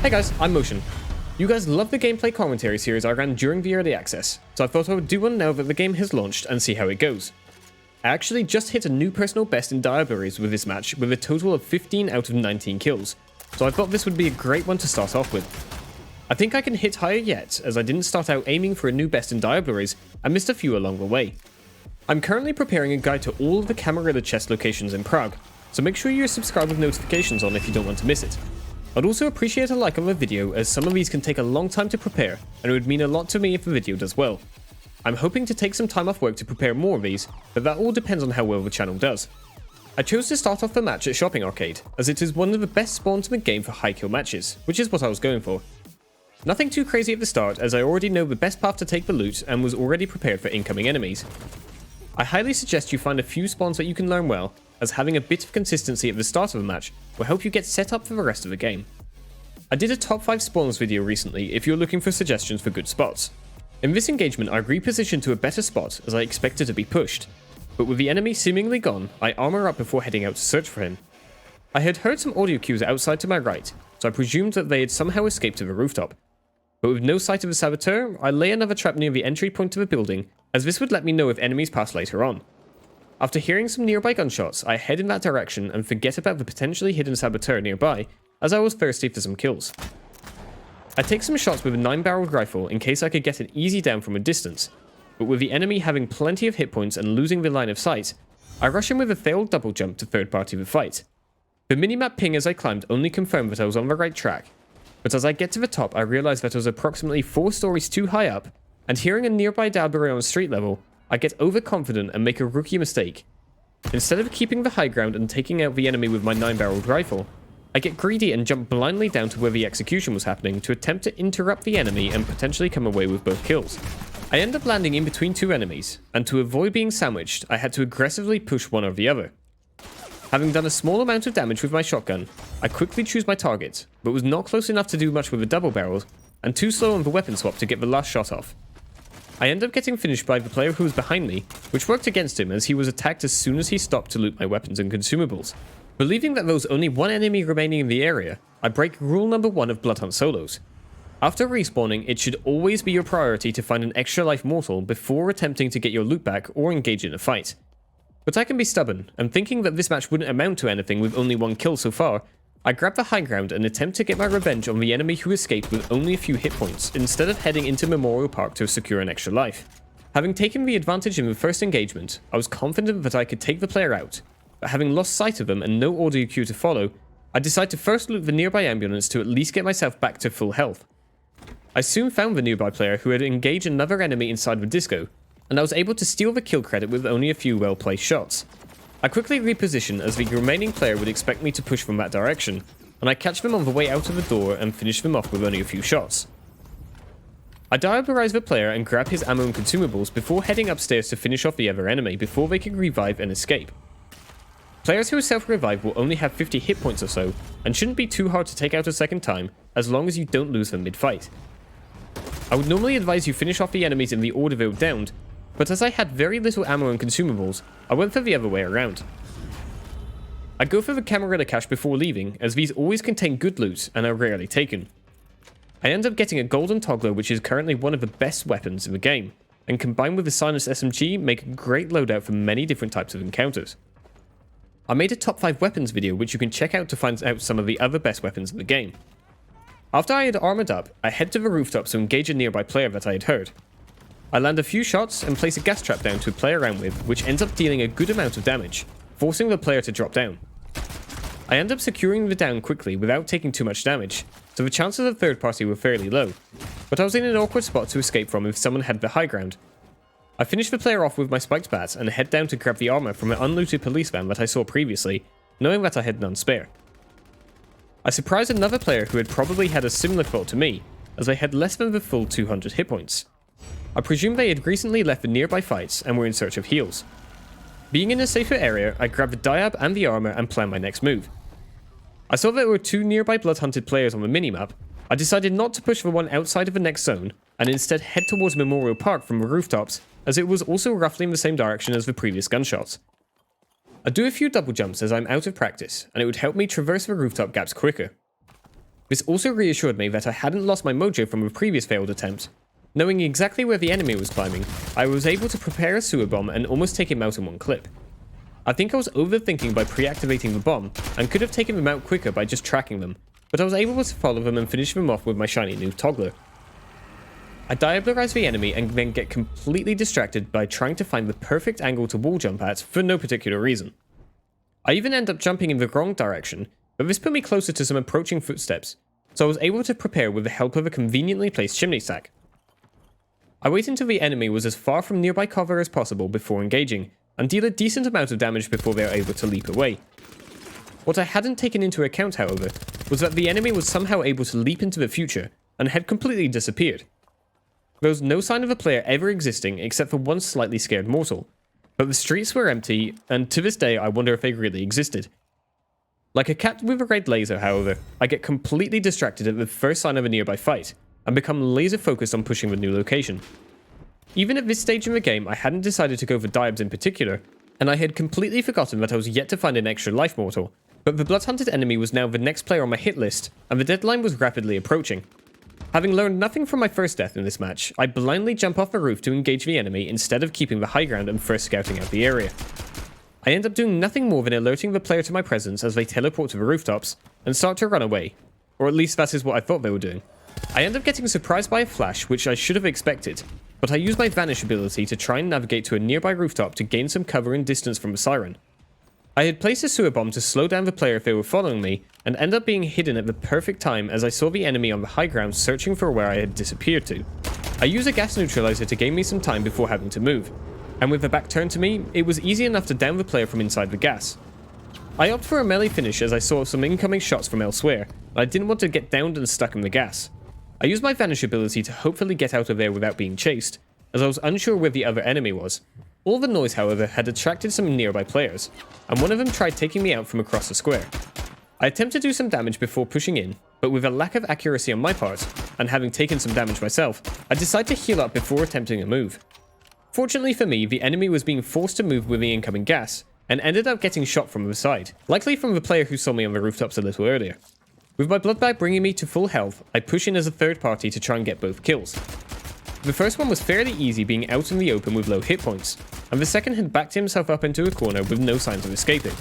Hey guys, I'm Motion. You guys love the gameplay commentary series I ran during the early access, so I thought I would do one now that the game has launched and see how it goes. I actually just hit a new personal best in Diablerie with this match with a total of 15 out of 19 kills, so I thought this would be a great one to start off with. I think I can hit higher yet, as I didn't start out aiming for a new best in Diablerie and missed a few along the way. I'm currently preparing a guide to all of the Camarilla chest locations in Prague, so make sure you're subscribed with notifications on if you don't want to miss it. I'd also appreciate a like on the video, as some of these can take a long time to prepare, and it would mean a lot to me if the video does well. I'm hoping to take some time off work to prepare more of these, but that all depends on how well the channel does. I chose to start off the match at Shopping Arcade, as it is one of the best spawns in the game for high kill matches, which is what I was going for. Nothing too crazy at the start, as I already know the best path to take the loot and was already prepared for incoming enemies. I highly suggest you find a few spawns that you can learn well, as having a bit of consistency at the start of the match will help you get set up for the rest of the game. I did a top 5 spawns video recently if you're looking for suggestions for good spots. In this engagement I repositioned to a better spot as I expected to be pushed, but with the enemy seemingly gone, I armor up before heading out to search for him. I had heard some audio cues outside to my right, so I presumed that they had somehow escaped to the rooftop. But with no sight of the Saboteur, I lay another trap near the entry point to the building, as this would let me know if enemies pass later on. After hearing some nearby gunshots, I head in that direction and forget about the potentially hidden Saboteur nearby, as I was thirsty for some kills. I take some shots with a 9-barreled rifle in case I could get an easy down from a distance, but with the enemy having plenty of hit points and losing the line of sight, I rush in with a failed double jump to third party the fight. The minimap ping as I climbed only confirmed that I was on the right track, but as I get to the top I realised that I was approximately 4 stories too high up, and hearing a nearby Diablerie on street level, I get overconfident and make a rookie mistake. Instead of keeping the high ground and taking out the enemy with my 9-barreled rifle, I get greedy and jump blindly down to where the execution was happening to attempt to interrupt the enemy and potentially come away with both kills. I end up landing in between 2 enemies, and to avoid being sandwiched, I had to aggressively push one or the other. Having done a small amount of damage with my shotgun, I quickly choose my target, but was not close enough to do much with the double barrels, and too slow on the weapon swap to get the last shot off. I end up getting finished by the player who was behind me, which worked against him as he was attacked as soon as he stopped to loot my weapons and consumables. Believing that there was only one enemy remaining in the area, I break rule number 1 of Bloodhunt solos. After respawning, it should always be your priority to find an extra life mortal before attempting to get your loot back or engage in a fight. But I can be stubborn, and thinking that this match wouldn't amount to anything with only 1 kill so far, I grab the high ground and attempt to get my revenge on the enemy who escaped with only a few hit points, instead of heading into Memorial Park to secure an extra life. Having taken the advantage in the first engagement, I was confident that I could take the player out, but having lost sight of them and no audio cue to follow, I decided to first loot the nearby ambulance to at least get myself back to full health. I soon found the nearby player who had engaged another enemy inside the disco, and I was able to steal the kill credit with only a few well-placed shots. I quickly reposition as the remaining player would expect me to push from that direction, and I catch them on the way out of the door and finish them off with only a few shots. I diablerize the player and grab his ammo and consumables before heading upstairs to finish off the other enemy before they can revive and escape. Players who self-revive will only have 50 hit points or so, and shouldn't be too hard to take out a second time, as long as you don't lose them mid-fight. I would normally advise you finish off the enemies in the order they were downed, but as I had very little ammo and consumables, I went for the other way around. I go for the Camarilla cache before leaving, as these always contain good loot and are rarely taken. I end up getting a golden toggler, which is currently one of the best weapons in the game, and combined with the silenced SMG make a great loadout for many different types of encounters. I made a top 5 weapons video which you can check out to find out some of the other best weapons in the game. After I had armored up, I head to the rooftop to engage a nearby player that I had heard. I land a few shots and place a gas trap down to play around with, which ends up dealing a good amount of damage, forcing the player to drop down. I end up securing the down quickly without taking too much damage, so the chances of third party were fairly low, but I was in an awkward spot to escape from if someone had the high ground. I finish the player off with my spiked bat and head down to grab the armor from an unlooted police van that I saw previously, knowing that I had none spare. I surprised another player who had probably had a similar thought to me, as they had less than the full 200 hit points. I presume they had recently left the nearby fights and were in search of heals. Being in a safer area, I grab the diab and the armor and plan my next move. I saw there were 2 nearby blood-hunted players on the minimap. I decided not to push the one outside of the next zone, and instead head towards Memorial Park from the rooftops, as it was also roughly in the same direction as the previous gunshots. I do a few double jumps as I'm out of practice, and it would help me traverse the rooftop gaps quicker. This also reassured me that I hadn't lost my mojo from a previous failed attempt. Knowing exactly where the enemy was climbing, I was able to prepare a sewer bomb and almost take him out in one clip. I think I was overthinking by pre-activating the bomb, and could have taken them out quicker by just tracking them, but I was able to follow them and finish them off with my shiny new toggler. I Diablerize the enemy and then get completely distracted by trying to find the perfect angle to wall jump at for no particular reason. I even end up jumping in the wrong direction, but this put me closer to some approaching footsteps, so I was able to prepare with the help of a conveniently placed chimney stack. I wait until the enemy was as far from nearby cover as possible before engaging, and deal a decent amount of damage before they are able to leap away. What I hadn't taken into account, however, was that the enemy was somehow able to leap into the future, and had completely disappeared. There was no sign of a player ever existing except for one slightly scared mortal, but the streets were empty, and to this day I wonder if they really existed. Like a cat with a red laser, however, I get completely distracted at the first sign of a nearby fight, and become laser focused on pushing the new location. Even at this stage in the game, I hadn't decided to go for Diabs in particular, and I had completely forgotten that I was yet to find an extra life mortal, but the blood-hunted enemy was now the next player on my hit list, and the deadline was rapidly approaching. Having learned nothing from my first death in this match, I blindly jump off the roof to engage the enemy instead of keeping the high ground and first scouting out the area. I end up doing nothing more than alerting the player to my presence as they teleport to the rooftops, and start to run away, or at least that is what I thought they were doing. I end up getting surprised by a flash, which I should have expected, but I use my vanish ability to try and navigate to a nearby rooftop to gain some cover and distance from the siren. I had placed a sewer bomb to slow down the player if they were following me, and end up being hidden at the perfect time as I saw the enemy on the high ground searching for where I had disappeared to. I use a gas neutralizer to gain me some time before having to move, and with the back turned to me, it was easy enough to down the player from inside the gas. I opt for a melee finish as I saw some incoming shots from elsewhere, and I didn't want to get downed and stuck in the gas. I used my vanish ability to hopefully get out of there without being chased, as I was unsure where the other enemy was. All the noise, however, had attracted some nearby players, and one of them tried taking me out from across the square. I attempt to do some damage before pushing in, but with a lack of accuracy on my part, and having taken some damage myself, I decide to heal up before attempting a move. Fortunately for me, the enemy was being forced to move with the incoming gas, and ended up getting shot from the side, likely from the player who saw me on the rooftops a little earlier. With my blood bag bringing me to full health, I push in as a third party to try and get both kills. The first one was fairly easy, being out in the open with low hit points, and the second had backed himself up into a corner with no signs of escaping.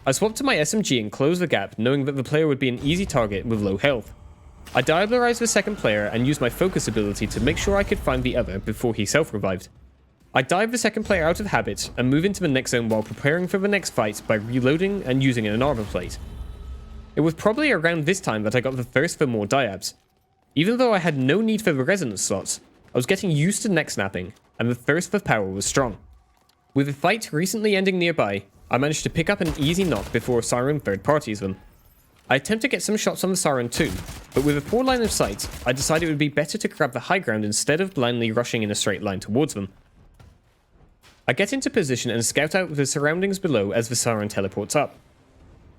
I swapped to my SMG and closed the gap, knowing that the player would be an easy target with low health. I Diablerized the second player and used my focus ability to make sure I could find the other before he self-revived. I dive the second player out of habit and move into the next zone while preparing for the next fight by reloading and using an armor plate. It was probably around this time that I got the thirst for more Diabs. Even though I had no need for the resonance slots, I was getting used to neck snapping, and the thirst for power was strong. With the fight recently ending nearby, I managed to pick up an easy knock before a siren third parties them. I attempt to get some shots on the siren too, but with a poor line of sight, I decided it would be better to grab the high ground instead of blindly rushing in a straight line towards them. I get into position and scout out the surroundings below as the siren teleports up.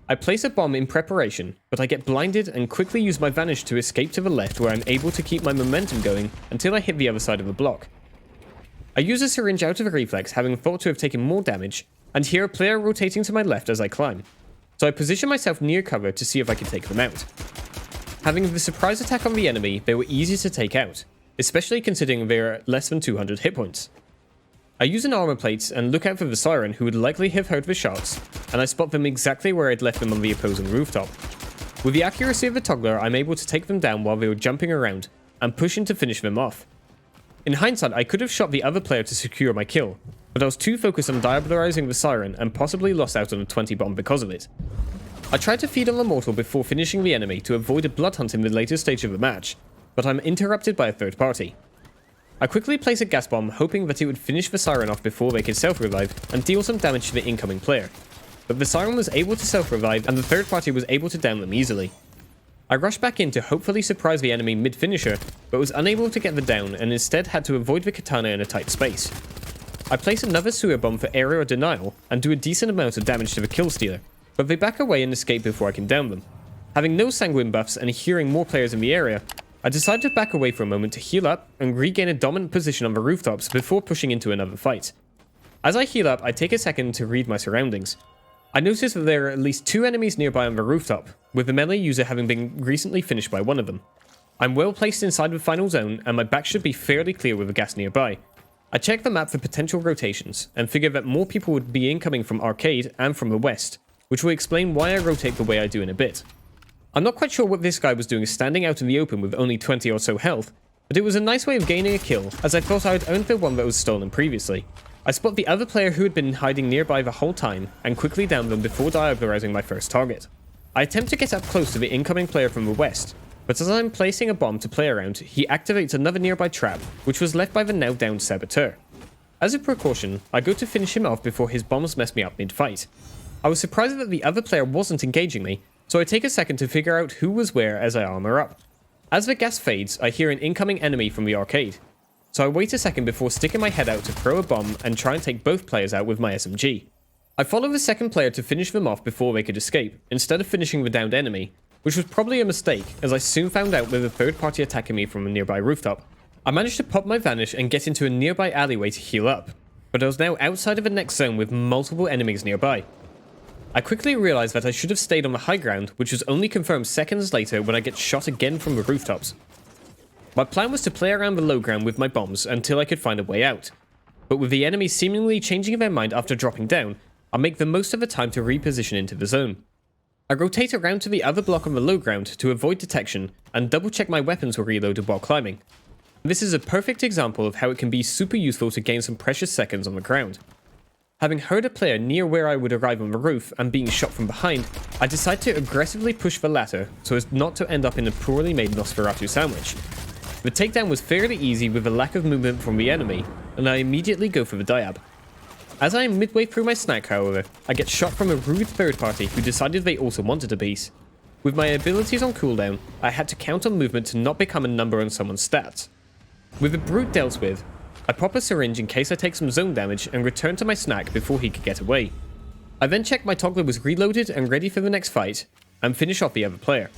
I place a bomb in preparation, but I get blinded and quickly use my vanish to escape to the left where I'm able to keep my momentum going until I hit the other side of the block. I use a syringe out of reflex, having thought to have taken more damage, and hear a player rotating to my left as I climb, so I position myself near cover to see if I can take them out. Having the surprise attack on the enemy, they were easy to take out, especially considering they are at less than 200 hit points. I use an armor plate and look out for the siren, who would likely have heard the shots, and I spot them exactly where I'd left them on the opposing rooftop. With the accuracy of the toggler, I'm able to take them down while they were jumping around, and push in to finish them off. In hindsight, I could have shot the other player to secure my kill, but I was too focused on diablerizing the siren and possibly lost out on a 20 bomb because of it. I tried to feed on the mortal before finishing the enemy to avoid a blood hunt in the later stage of the match, but I'm interrupted by a third party. I quickly place a gas bomb, hoping that it would finish the siren off before they could self-revive and deal some damage to the incoming player, but the siren was able to self-revive and the third party was able to down them easily. I rushed back in to hopefully surprise the enemy mid-finisher, but was unable to get the down and instead had to avoid the katana in a tight space. I place another sewer bomb for area denial and do a decent amount of damage to the kill stealer, but they back away and escape before I can down them. Having no sanguine buffs and hearing more players in the area, I decide to back away for a moment to heal up and regain a dominant position on the rooftops before pushing into another fight. As I heal up, I take a second to read my surroundings. I noticed that there are at least 2 enemies nearby on the rooftop, with the melee user having been recently finished by one of them. I'm well placed inside the final zone, and my back should be fairly clear with the gas nearby. I check the map for potential rotations, and figure that more people would be incoming from arcade and from the west, which will explain why I rotate the way I do in a bit. I'm not quite sure what this guy was doing standing out in the open with only 20 or so health, but it was a nice way of gaining a kill, as I thought I had owned the one that was stolen previously. I spot the other player who had been hiding nearby the whole time, and quickly down them before diablerizing my first target. I attempt to get up close to the incoming player from the west, but as I'm placing a bomb to play around, he activates another nearby trap, which was left by the now downed Saboteur. As a precaution, I go to finish him off before his bombs mess me up mid-fight. I was surprised that the other player wasn't engaging me, so I take a second to figure out who was where as I armor up. As the gas fades, I hear an incoming enemy from the arcade, so I wait a second before sticking my head out to throw a bomb and try and take both players out with my SMG. I follow the second player to finish them off before they could escape, instead of finishing the downed enemy, which was probably a mistake, as I soon found out with a third party attacking me from a nearby rooftop. I managed to pop my vanish and get into a nearby alleyway to heal up, but I was now outside of the next zone with multiple enemies nearby. I quickly realized that I should have stayed on the high ground, which was only confirmed seconds later when I get shot again from the rooftops. My plan was to play around the low ground with my bombs until I could find a way out, but with the enemy seemingly changing their mind after dropping down, I'll make the most of the time to reposition into the zone. I rotate around to the other block on the low ground to avoid detection and double check my weapons were reloaded while climbing. This is a perfect example of how it can be super useful to gain some precious seconds on the ground. Having heard a player near where I would arrive on the roof and being shot from behind, I decide to aggressively push the latter so as not to end up in a poorly made Nosferatu sandwich. The takedown was fairly easy with a lack of movement from the enemy, and I immediately go for the diab. As I am midway through my snack, however, I get shot from a rude third party who decided they also wanted a piece. With my abilities on cooldown, I had to count on movement to not become a number on someone's stats. With the brute dealt with, I pop a syringe in case I take some zone damage and return to my snack before he could get away. I then check my toggler was reloaded and ready for the next fight, and finish off the other player.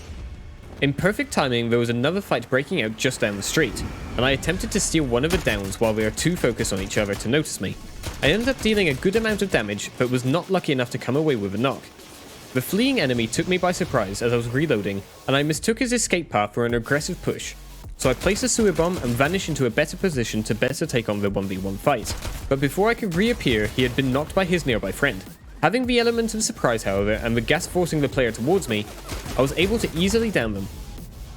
In perfect timing, there was another fight breaking out just down the street, and I attempted to steal one of the downs while they are too focused on each other to notice me. I ended up dealing a good amount of damage, but was not lucky enough to come away with a knock. The fleeing enemy took me by surprise as I was reloading, and I mistook his escape path for an aggressive push, so I placed a sewer bomb and vanished into a better position to better take on the 1v1 fight. But before I could reappear, he had been knocked by his nearby friend. Having the element of surprise, however, and the gas forcing the player towards me, I was able to easily down them.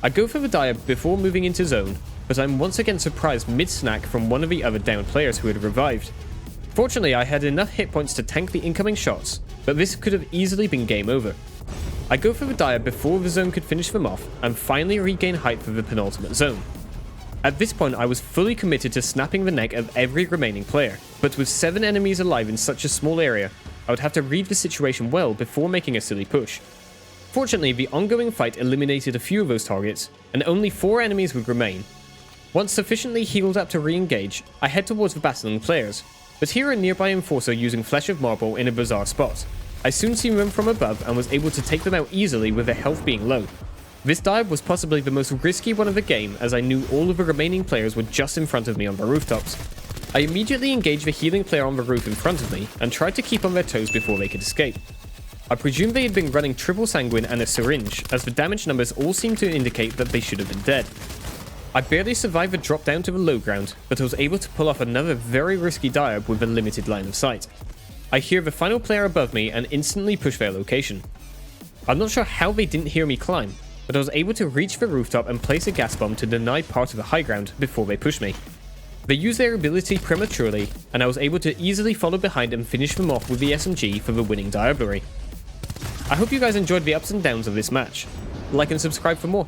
I go for the dive before moving into zone, but I'm once again surprised mid-snack from one of the other downed players who had revived. Fortunately, I had enough hit points to tank the incoming shots, but this could have easily been game over. I go for the dive before the zone could finish them off, and finally regain height for the penultimate zone. At this point, I was fully committed to snapping the neck of every remaining player, but with 7 enemies alive in such a small area, I would have to read the situation well before making a silly push. Fortunately, the ongoing fight eliminated a few of those targets, and only 4 enemies would remain. Once sufficiently healed up to re-engage, I head towards the battling players, but here a nearby enforcer using Flesh of Marble in a bizarre spot. I soon see them from above and was able to take them out easily with their health being low. This dive was possibly the most risky one of the game, as I knew all of the remaining players were just in front of me on the rooftops. I immediately engaged the healing player on the roof in front of me and tried to keep on their toes before they could escape. I presume they had been running triple sanguine and a syringe, as the damage numbers all seemed to indicate that they should have been dead. I barely survived the drop down to the low ground, but I was able to pull off another very risky dive with a limited line of sight. I hear the final player above me and instantly push their location. I'm not sure how they didn't hear me climb, but I was able to reach the rooftop and place a gas bomb to deny part of the high ground before they pushed me. They used their ability prematurely, and I was able to easily follow behind and finish them off with the SMG for the winning Diablerie. I hope you guys enjoyed the ups and downs of this match. Like and subscribe for more.